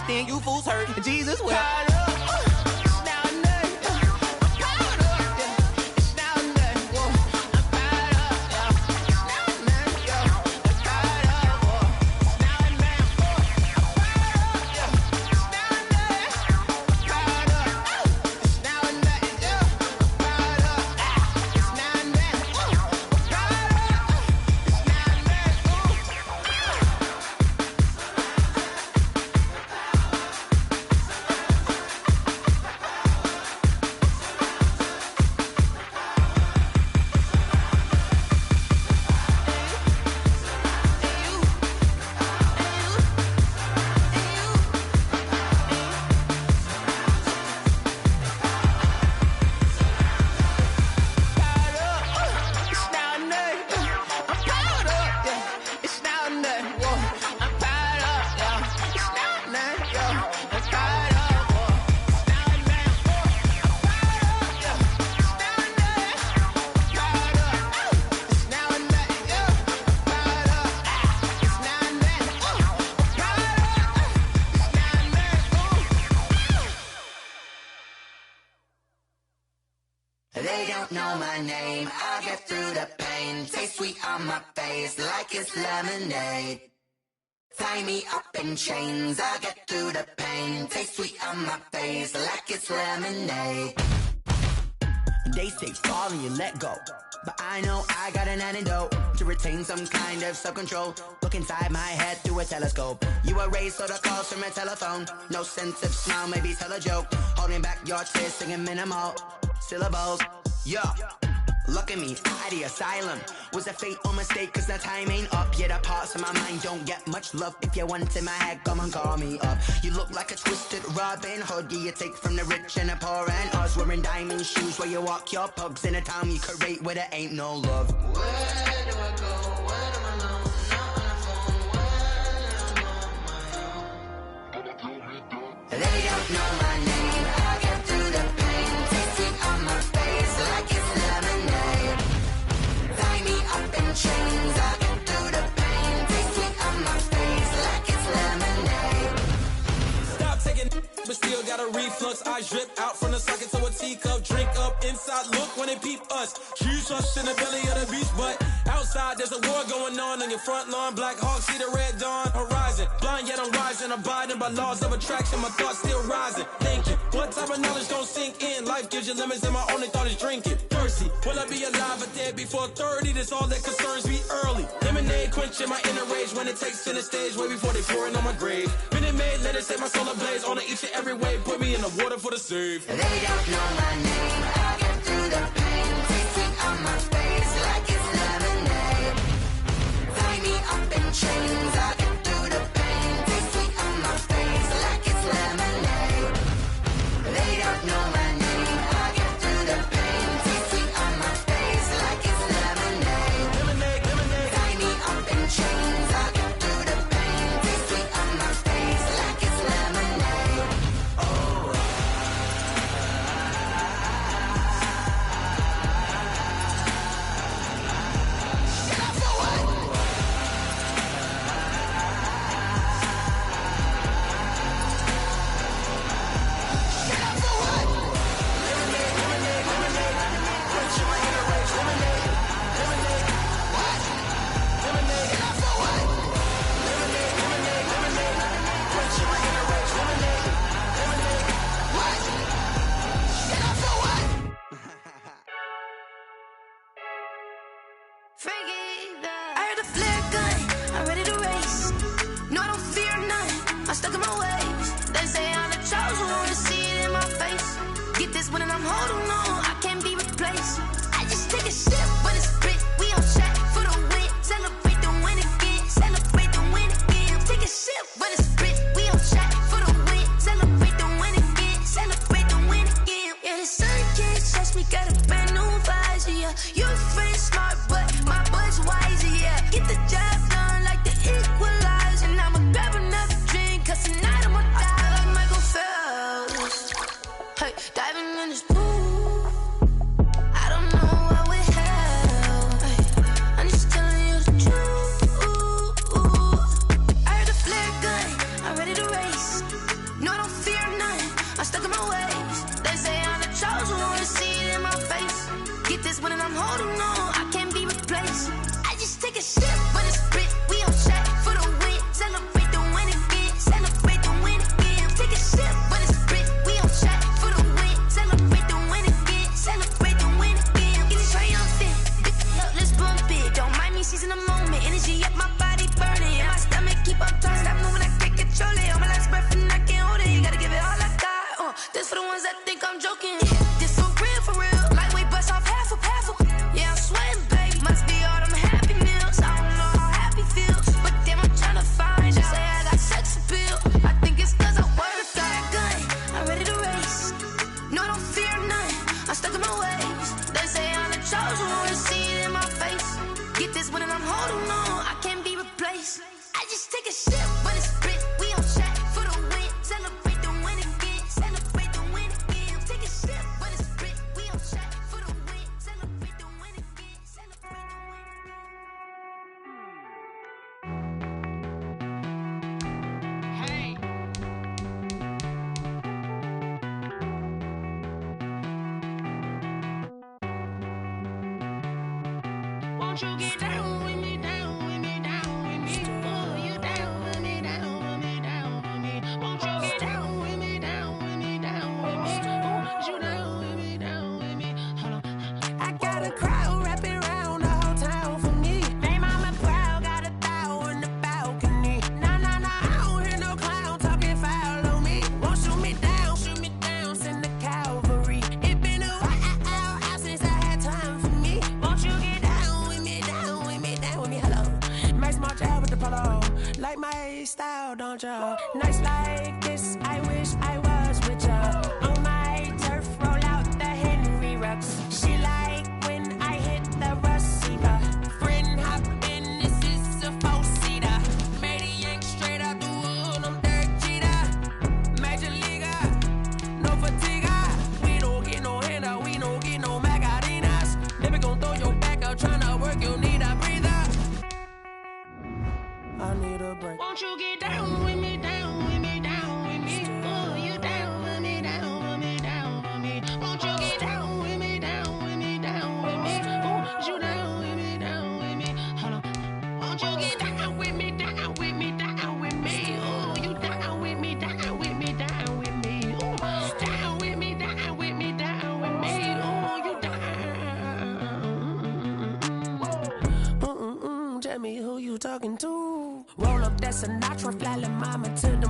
You fools hurt. Jesus will. They don't know my name, I'll get through the pain. Taste sweet on my face like it's lemonade. Tie me up in chains, I'll get through the pain. Taste sweet on my face like it's lemonade. They say fall and you let go, but I know I got an antidote to retain some kind of self-control. Look inside my head through a telescope. You erase all the calls from a telephone. No sense of smile, maybe tell a joke. Holding back your tears, singing minimal syllables. Yeah. Look at me, at the asylum. Was a fate or mistake, cause the time ain't up. Yet the parts of my mind don't get much love. If you want in my head, come and call me up. You look like a twisted Robin Hood. You take from the rich and the poor and us. Wearing diamond shoes where you walk your pugs in a town you create where there ain't no love. Where do I go? Where am I alone? Not on the phone. Where am I on my own? They don't know my name. I get through the pain. Tasting on my face like it's lemonade. Tie me up in chains. I get through the pain. Tasting on my face like it's lemonade. Stop taking, but still got a reflux. I drip out from the socket to a teacup. Drink up inside, look when they peep us. Shoes us in the belly of the beach, but outside there's a war going on your front lawn. Black Hawk see the red dawn horizon. Blind yet I'm rising, abiding by laws of attraction. My thoughts still rising. Thinking, what type of knowledge don't sink in? Life gives you limits and my only thought is drinking. Thirsty, will I be alive or dead before 30? That's all that concerns me early. Lemonade quenching my inner rage when it takes center stage way before they pour it on my grave. Minute Maid, let it set my soul ablaze. On each and every way, put me in the water for the save. They don't know my name. I get through the pain. Tasting on my face like it's lemonade. Tie me up in chains. I get through the pain. Tasting on my face like it's lemonade. They don't know my name. I get through the pain. Tasting on my face like it's lemonade. Tie me up in chains. I get through the pain. Tasting on my face like it's lemonade. Oh. I heard a flare gun, I'm ready to race. No, I don't fear none, I'm stuck in my ways. They say I'm the chosen one, to see it in my face. Get this one and I'm holding on, I can't be replaced. I just take a sip when it's split, we on track for the win. Celebrate the win again, celebrate the win again. Take a sip when it's split, we on track for the win. Celebrate the win again, celebrate the win again. Yeah, the sun can't touch me, got a brand new visor, yeah. You're friend smart, but my bud's wiser, yeah. Get the job done like the equalizer. And I'ma grab another drink, cause tonight I'ma die like Michael Phelps. Hey, diving in this pool, I don't know what would help. Hey, I'm just telling you the truth. I heard a flare gun, I'm ready to race. No, I don't fear none, I'm stuck in my ways. They say I'm the chosen one, to see it in my face. Get this one and I'm holding on, I can't be replaced. I just take a sip when it's split, we on track for the win. Celebrate the win again, celebrate the win again. Take a sip when it's split, we on track for the win. Celebrate the win again, celebrate the win again. Get it triumphant, look, let's bump it. Don't mind me seizing the moment, energy up my body burning. And my stomach keep on turning, stop moving, I can't control it. On my last breath and I can't hold it, you gotta give it all I got. This for the ones that think I'm joking. This for real, lightweight bust off half a. Yeah, I'm sweating, baby. Must be all them happy meals. I don't know how happy feels, but damn, I'm tryna find out. Say I got sex appeal. I think it's cause I wear a fire gun. I'm ready to race. No, I don't fear none. I'm stuck in my ways. They say I'm the chosen one, to see it in my face. Get this one and I'm holding on, I can't be replaced. I just take a sip when it's split. We on track for the win. Celebrate the win again. Celebrate the win again. Take a sip when it's split. We on track for the win. Celebrate the win again. Celebrate the win again. Hey. Won't you get down with me, down with me, down with me? Pull you down with me. ya. Nights like this, I wish I was with ya. On my turf, roll out the Henry Rux. She like when I hit the receiver. Friend hop in, this is a four-seater. Made a yank straight out the wood, I'm Derek Jeter. Major leaguer, no fatigue. We don't get no handout, we don't get no Macarinas. Never gon' throw your back out, tryna work, you need a breather. I need a break. Won't you get down with me, down with me, down with me? Oh, you down with me, down with me, down with me. Won't you get down with me, down with me, down with me? Oh, you down with me, down with me? Hold on. Won't you get down with me, down with me, down with me? Oh, you down with me, down with me, down with me? Oh, down with me, down with me, down with me? Oh, you down? Tell me who you talking to. Roll up that Sinatra, fly la mama to the